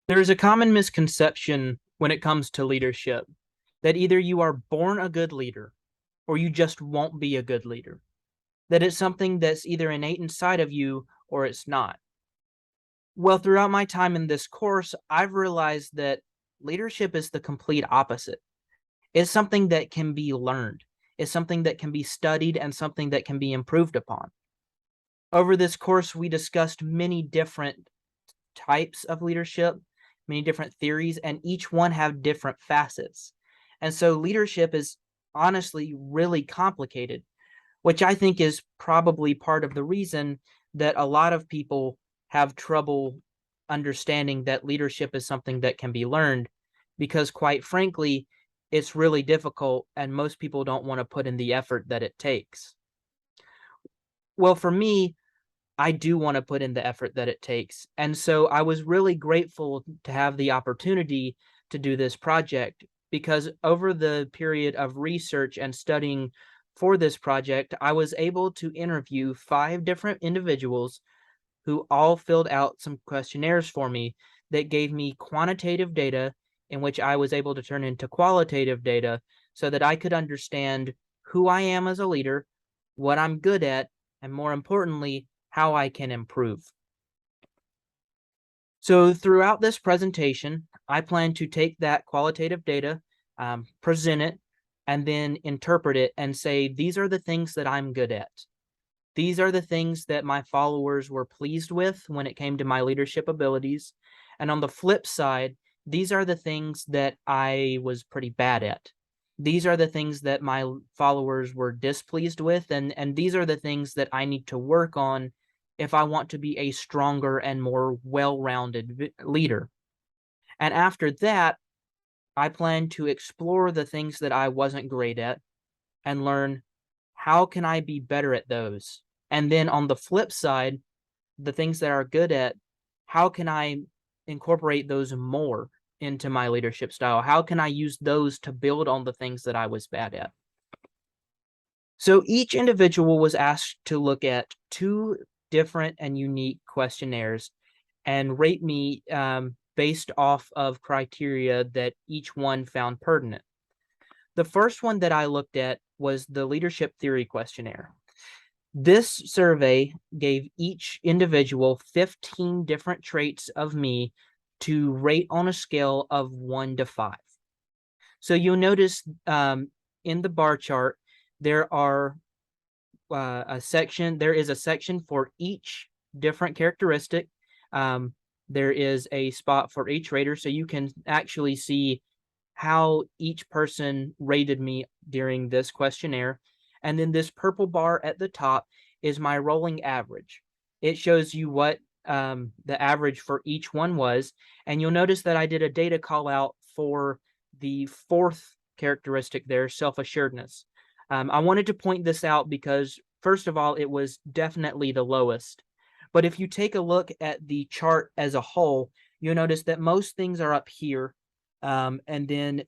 There is a common misconception when it comes to leadership that either you are born a good leader or you just won't be a good leader, that it's something that's either innate inside of you or it's not. Well, throughout my time in this course, I've realized that leadership is the complete opposite. It's something that can be learned, it's something that can be studied, and something that can be improved upon. Over this course, we discussed many different types of leadership, many different theories, and each one have different facets. And so leadership is honestly really complicated, which I think is probably part of the reason that a lot of people have trouble understanding that leadership is something that can be learned, because quite frankly, it's really difficult and most people don't want to put in the effort that it takes. Well, for me, I do want to put in the effort that it takes. And so I was really grateful to have the opportunity to do this project, because over the period of research and studying for this project, I was able to interview 5 different individuals who all filled out some questionnaires for me that gave me quantitative data in which I was able to turn into qualitative data so that I could understand who I am as a leader, what I'm good at, and more importantly, how I can improve. So throughout this presentation, I plan to take that qualitative data, present it, and then interpret it and say, these are the things that I'm good at. These are the things that my followers were pleased with when it came to my leadership abilities. And on the flip side, these are the things that I was pretty bad at. These are the things that my followers were displeased with, and these are the things that I need to work on if I want to be a stronger and more well-rounded leader. And after that, I plan to explore the things that I wasn't great at and learn, how can I be better at those? And then on the flip side, the things that are good at, how can I incorporate those more into my leadership style? How can I use those to build on the things that I was bad at? So each individual was asked to look at 2 different and unique questionnaires and rate me based off of criteria that each one found pertinent. The first one that I looked at was the leadership theory questionnaire. This survey gave each individual 15 different traits of me to rate on a scale of 1 to 5. So you'll notice in the bar chart, there are there is a section for each different characteristic. There is a spot for each rater, so you can actually see how each person rated me during this questionnaire. And then this purple bar at the top is my rolling average. It shows you what the average for each one was. And you'll notice that I did a data call out for the 4th characteristic there, self-assuredness. I wanted to point this out because, first of all, it was definitely the lowest. But if you take a look at the chart as a whole, you'll notice that most things are up here. And then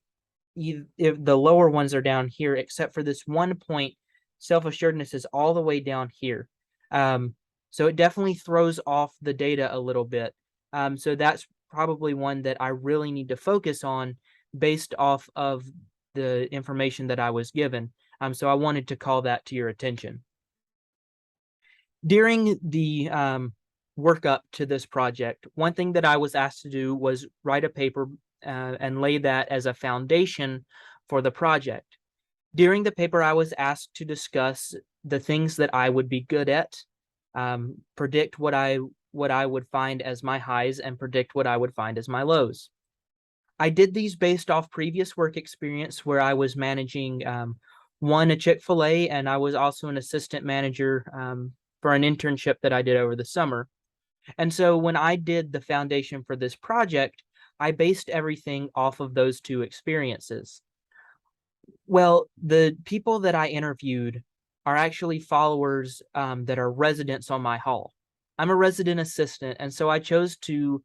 if the lower ones are down here, except for this one point, self-assuredness is all the way down here. So it definitely throws off the data a little bit. So that's probably one that I really need to focus on based off of the information that I was given. So I wanted to call that to your attention. During the work up to this project, one thing that I was asked to do was write a paper and lay that as a foundation for the project. During the paper, I was asked to discuss the things that I would be good at, predict what I would find as my highs, and predict what I would find as my lows. I did these based off previous work experience where I was managing a Chick-fil-A, and I was also an assistant manager for an internship that I did over the summer. And so when I did the foundation for this project, I based everything off of those 2 experiences. Well, the people that I interviewed are actually followers that are residents on my hall. I'm a resident assistant, and so I chose to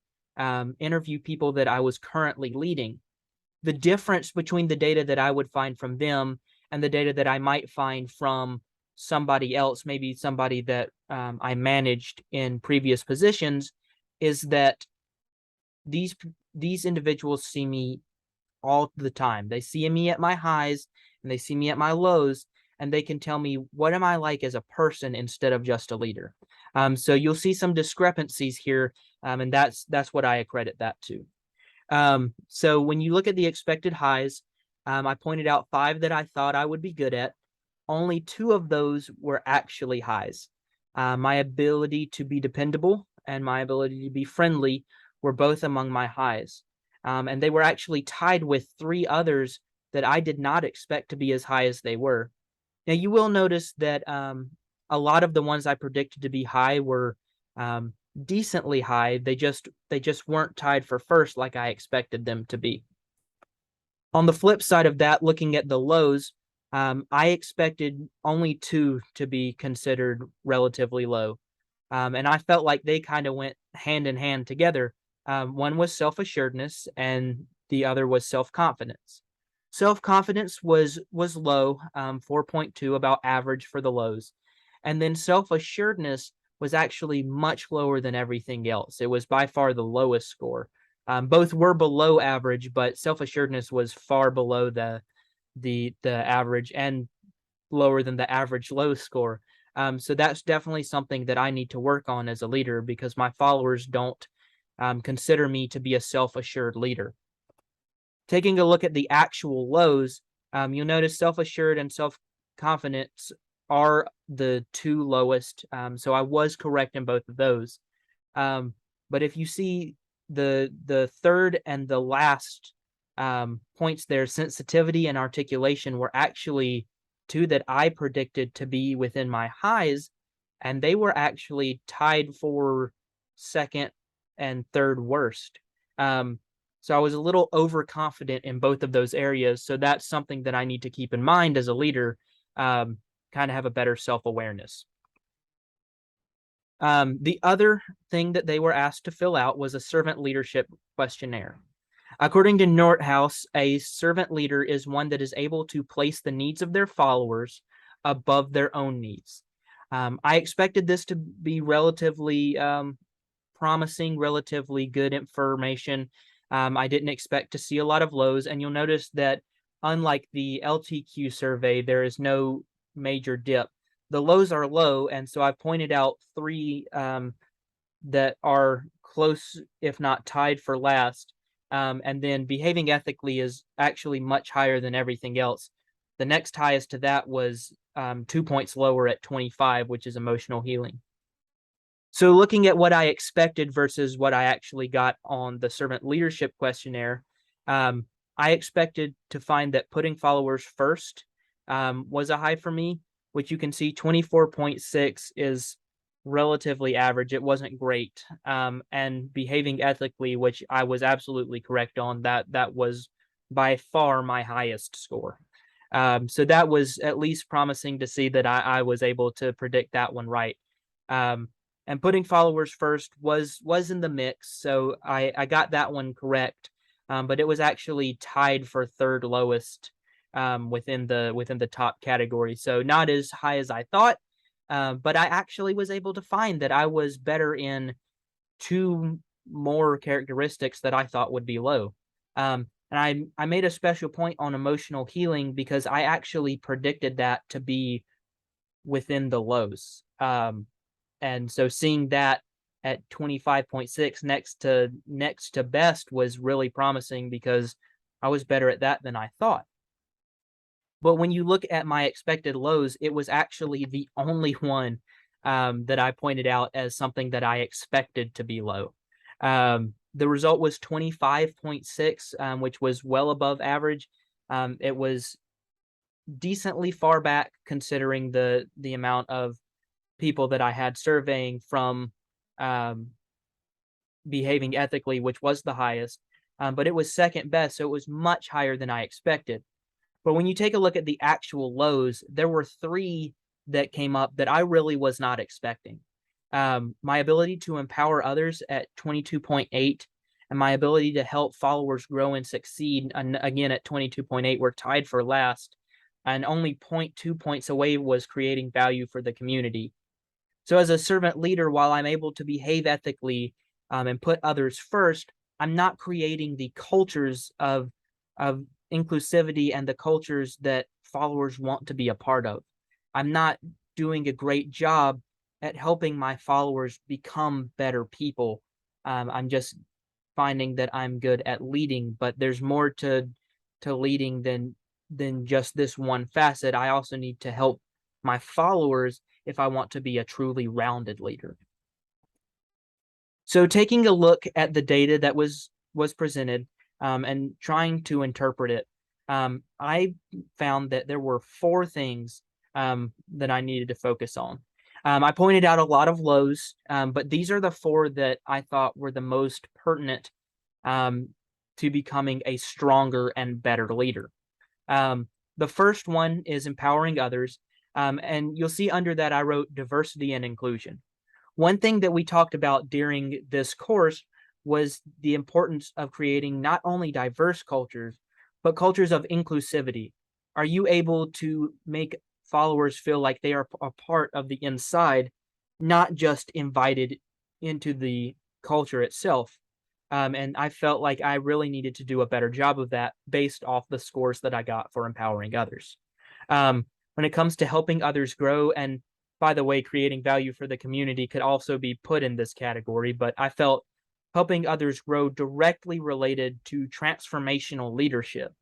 interview people that I was currently leading. The difference between the data that I would find from them and the data that I might find from somebody else, maybe somebody that I managed in previous positions, is that these these individuals see me all the time. They see me at my highs and they see me at my lows, and they can tell me what am I like as a person instead of just a leader. So you'll see some discrepancies here, and that's what I accredit that to. So when you look at the expected highs, I pointed out 5 that I thought I would be good at. Only 2 of those were actually highs. My ability to be dependable and my ability to be friendly were both among my highs. And they were actually tied with 3 others that I did not expect to be as high as they were. Now, you will notice that a lot of the ones I predicted to be high were decently high. They just weren't tied for first like I expected them to be. On the flip side of that, looking at the lows, I expected only 2 to be considered relatively low. And I felt like they kind of went hand in hand together. One was self-assuredness and the other was self-confidence. Self-confidence was low, 4.2, about average for the lows. And then self-assuredness was actually much lower than everything else. It was by far the lowest score. Both were below average, but self-assuredness was far below the average and lower than the average low score. So that's definitely something that I need to work on as a leader because my followers don't consider me to be a self-assured leader. Taking a look at the actual lows, you'll notice self-assured and self-confidence are the 2 lowest. So I was correct in both of those. But if you see the third and the last points there, sensitivity and articulation were actually 2 that I predicted to be within my highs, and they were actually tied for second and third worst. So I was a little overconfident in both of those areas. So that's something that I need to keep in mind as a leader, kind of have a better self-awareness. The other thing that they were asked to fill out was a servant leadership questionnaire. According to Nordhaus, a servant leader is one that is able to place the needs of their followers above their own needs. I expected this to be relatively promising, relatively good information. I didn't expect to see a lot of lows, and you'll notice that unlike the LTQ survey, there is no major dip. The lows are low, and so I pointed out 3 that are close, if not tied for last. And then behaving ethically is actually much higher than everything else. The next highest to that was 2 points lower at 25, which is emotional healing. So looking at what I expected versus what I actually got on the servant leadership questionnaire, I expected to find that putting followers first was a high for me, which you can see 24.6 is relatively average. It wasn't great. And behaving ethically, which I was absolutely correct on, that was by far my highest score. So that was at least promising to see that I was able to predict that one right. And putting followers first was in the mix, so I got that one correct. But it was actually tied for third lowest within the top category. So not as high as I thought, but I actually was able to find that I was better in 2 more characteristics that I thought would be low. And I made a special point on emotional healing because I actually predicted that to be within the lows. And so seeing that at 25.6 next to best was really promising because I was better at that than I thought. But when you look at my expected lows, it was actually the only one that I pointed out as something that I expected to be low. The result was 25.6, which was well above average. It was decently far back considering the amount of people that I had surveying from behaving ethically, which was the highest, but it was second best, so it was much higher than I expected. But when you take a look at the actual lows, there were 3 that came up that I really was not expecting. My ability to empower others at 22.8 and my ability to help followers grow and succeed, and again at 22.8, were tied for last, and only 0.2 points away was creating value for the community. So as a servant leader, while I'm able to behave ethically and put others first, I'm not creating the cultures of inclusivity and the cultures that followers want to be a part of. I'm not doing a great job at helping my followers become better people. I'm just finding that I'm good at leading, but there's more to leading than just this one facet. I also need to help my followers if I want to be a truly rounded leader. So taking a look at the data that was presented and trying to interpret it, I found that there were 4 things that I needed to focus on. I pointed out a lot of lows, but these are the 4 that I thought were the most pertinent to becoming a stronger and better leader. The first one is empowering others, and you'll see under that I wrote diversity and inclusion. One thing that we talked about during this course was the importance of creating not only diverse cultures, but cultures of inclusivity. Are you able to make followers feel like they are a part of the inside, not just invited into the culture itself? And I felt like I really needed to do a better job of that based off the scores that I got for empowering others. When it comes to helping others grow, and by the way, creating value for the community could also be put in this category, but I felt helping others grow directly related to transformational leadership.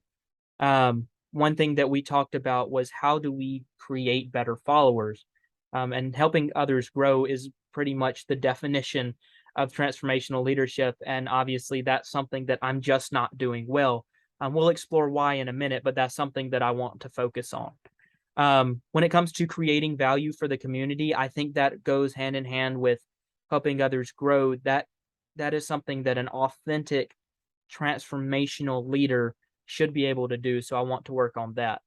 One thing that we talked about was how do we create better followers? And helping others grow is pretty much the definition of transformational leadership. And obviously, that's something that I'm just not doing well. We'll explore why in a minute, but that's something that I want to focus on. When it comes to creating value for the community, I think that goes hand in hand with helping others grow. That is something that an authentic transformational leader should be able to do. So I want to work on that.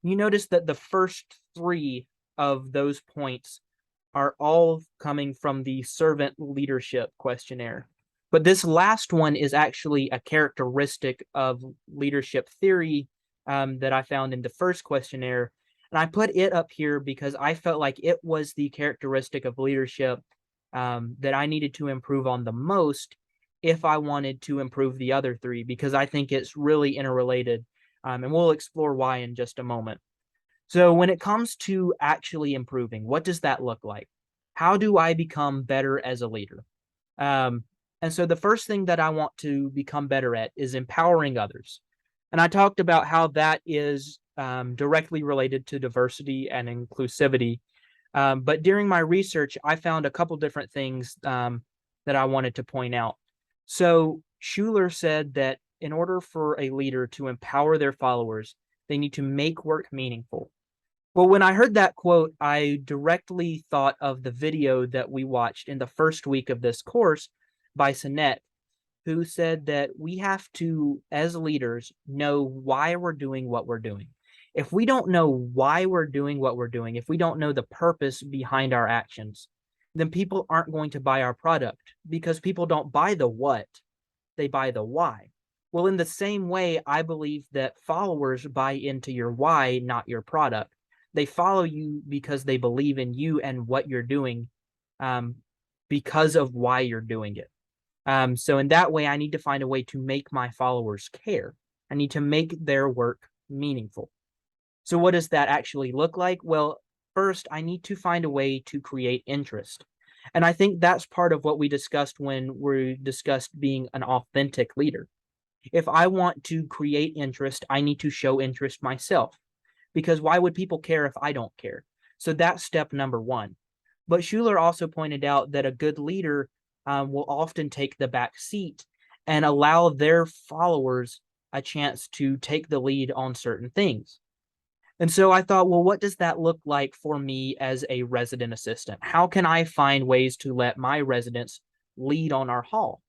You notice that the first 3 of those points are all coming from the servant leadership questionnaire. But this last one is actually a characteristic of leadership theory that I found in the first questionnaire. And I put it up here because I felt like it was the characteristic of leadership that I needed to improve on the most if I wanted to improve the other 3, because I think it's really interrelated. And we'll explore why in just a moment. So when it comes to actually improving, what does that look like? How do I become better as a leader? And so the first thing that I want to become better at is empowering others. And I talked about how that is directly related to diversity and inclusivity. But during my research, I found a couple different things that I wanted to point out. So Schuler said that in order for a leader to empower their followers, they need to make work meaningful. Well, when I heard that quote, I directly thought of the video that we watched in the first week of this course by Sinette, who said that we have to, as leaders, know why we're doing what we're doing. If we don't know why we're doing what we're doing, if we don't know the purpose behind our actions, then people aren't going to buy our product, because people don't buy the what, they buy the why. Well, in the same way, I believe that followers buy into your why, not your product. They follow you because they believe in you and what you're doing because of why you're doing it. So in that way, I need to find a way to make my followers care. I need to make their work meaningful. So what does that actually look like? Well, first, I need to find a way to create interest. And I think that's part of what we discussed when we discussed being an authentic leader. If I want to create interest, I need to show interest myself, because why would people care if I don't care? So that's step number 1. But Schuler also pointed out that a good leader will often take the back seat and allow their followers a chance to take the lead on certain things. And so I thought, well, what does that look like for me as a resident assistant? How can I find ways to let my residents lead on our hall?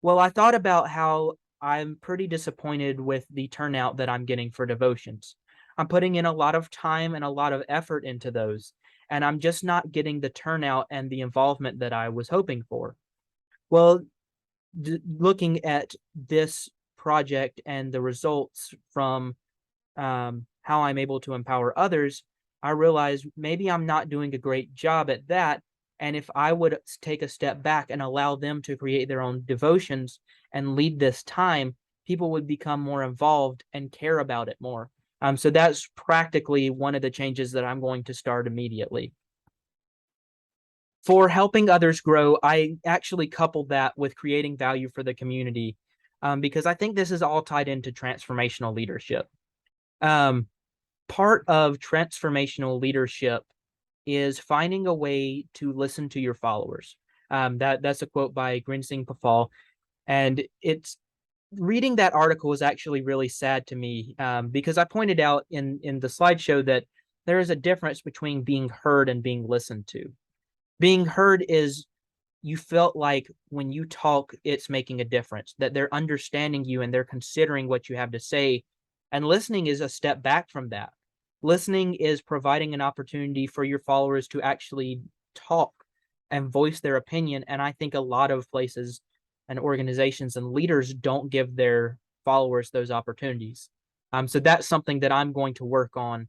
Well, I thought about how I'm pretty disappointed with the turnout that I'm getting for devotions. I'm putting in a lot of time and a lot of effort into those, and I'm just not getting the turnout and the involvement that I was hoping for. Well, looking at this project and the results from how I'm able to empower others, I realized maybe I'm not doing a great job at that, And if I would take a step back and allow them to create their own devotions and lead this time, people would become more involved and care about it more. So that's practically one of the changes that I'm going to start immediately. For helping others grow, I actually coupled that with creating value for the community, because I think this is all tied into transformational leadership. Part of transformational leadership is finding a way to listen to your followers. That's a quote by Grinsing Pafal, and it's reading that article is actually really sad to me, because I pointed out in the slideshow that there is a difference between being heard and being listened to. Being heard is you felt like when you talk, it's making a difference, that they're understanding you and they're considering what you have to say. And listening is a step back from that. Listening is providing an opportunity for your followers to actually talk and voice their opinion. And I think a lot of places and organizations and leaders don't give their followers those opportunities. So that's something that I'm going to work on,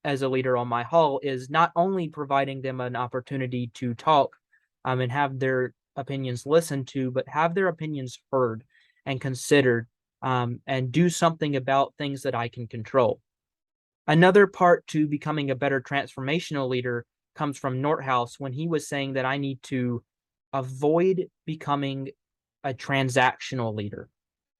as a leader on my hall, is not only providing them an opportunity to talk, and have their opinions listened to, but have their opinions heard and considered, and do something about things that I can control. Another part to becoming a better transformational leader comes from Nordhaus, when he was saying that I need to avoid becoming a transactional leader.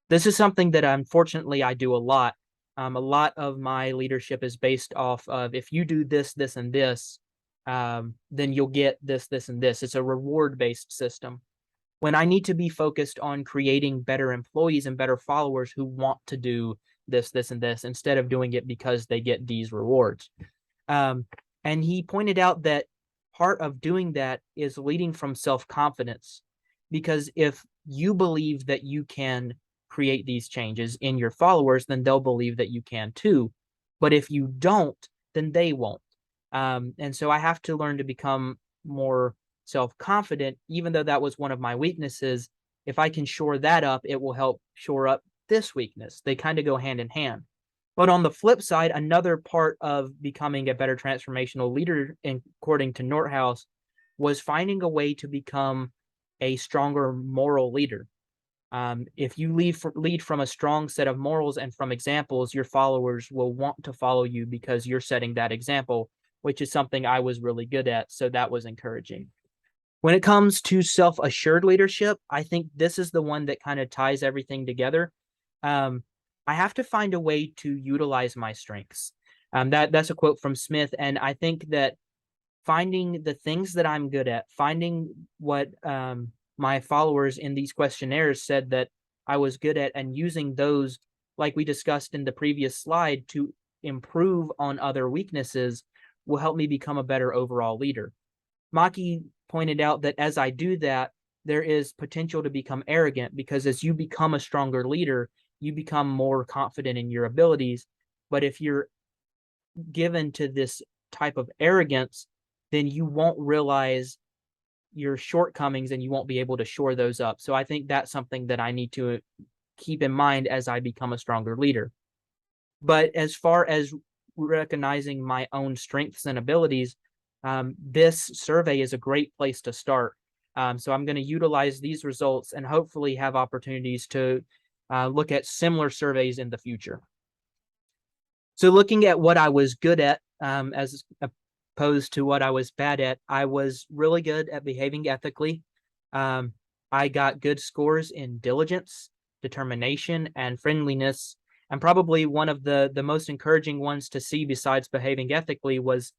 This is something that unfortunately I do a lot. A lot of my leadership is based off of, if you do this, this, and this, then you'll get this, this, and this. It's a reward-based system. When I need to be focused on creating better employees and better followers who want to do this, this, and this, instead of doing it because they get these rewards. And he pointed out that part of doing that is leading from self-confidence, because if you believe that you can create these changes in your followers, then they'll believe that you can too. But if you don't, then they won't. And so I have to learn to become more self-confident, even though that was one of my weaknesses. If I can shore that up, it will help shore up this weakness. They kind of go hand in hand. But on the flip side, another part of becoming a better transformational leader, according to Nordhaus, was finding a way to become a stronger moral leader. If you lead from a strong set of morals and from examples, your followers will want to follow you because you're setting that example, which is something I was really good at. So that was encouraging. When it comes to self-assured leadership, I think this is the one that kind of ties everything together. I have to find a way to utilize my strengths. That's a quote from Smith. And I think that finding the things that I'm good at, finding what my followers in these questionnaires said that I was good at, and using those, like we discussed in the previous slide, to improve on other weaknesses will help me become a better overall leader. Maki pointed out that as I do that, there is potential to become arrogant, because as you become a stronger leader, you become more confident in your abilities. But if you're given to this type of arrogance, then you won't realize your shortcomings and you won't be able to shore those up. So I think that's something that I need to keep in mind as I become a stronger leader. But as far as recognizing my own strengths and abilities, this survey is a great place to start. So I'm going to utilize these results and hopefully have opportunities to look at similar surveys in the future. So looking at what I was good at, as opposed to what I was bad at, I was really good at behaving ethically. I got good scores in diligence, determination, and friendliness. And probably one of the most encouraging ones to see besides behaving ethically was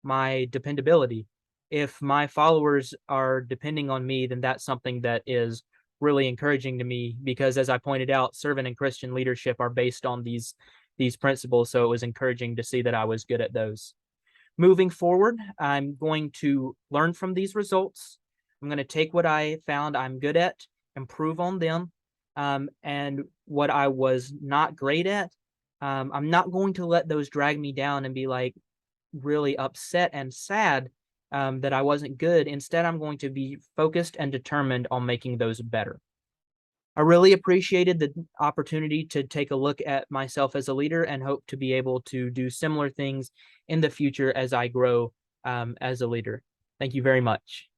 my dependability. If my followers are depending on me, then that's something that is really encouraging to me, because as I pointed out, servant and Christian leadership are based on these principles. So it was encouraging to see that I was good at those. Moving forward, I'm going to learn from these results. I'm going to take what I found I'm good at, improve on them, and what I was not great at, I'm not going to let those drag me down and be like really upset and sad that I wasn't good. Instead, I'm going to be focused and determined on making those better. I really appreciated the opportunity to take a look at myself as a leader, and hope to be able to do similar things in the future as I grow as a leader. Thank you very much.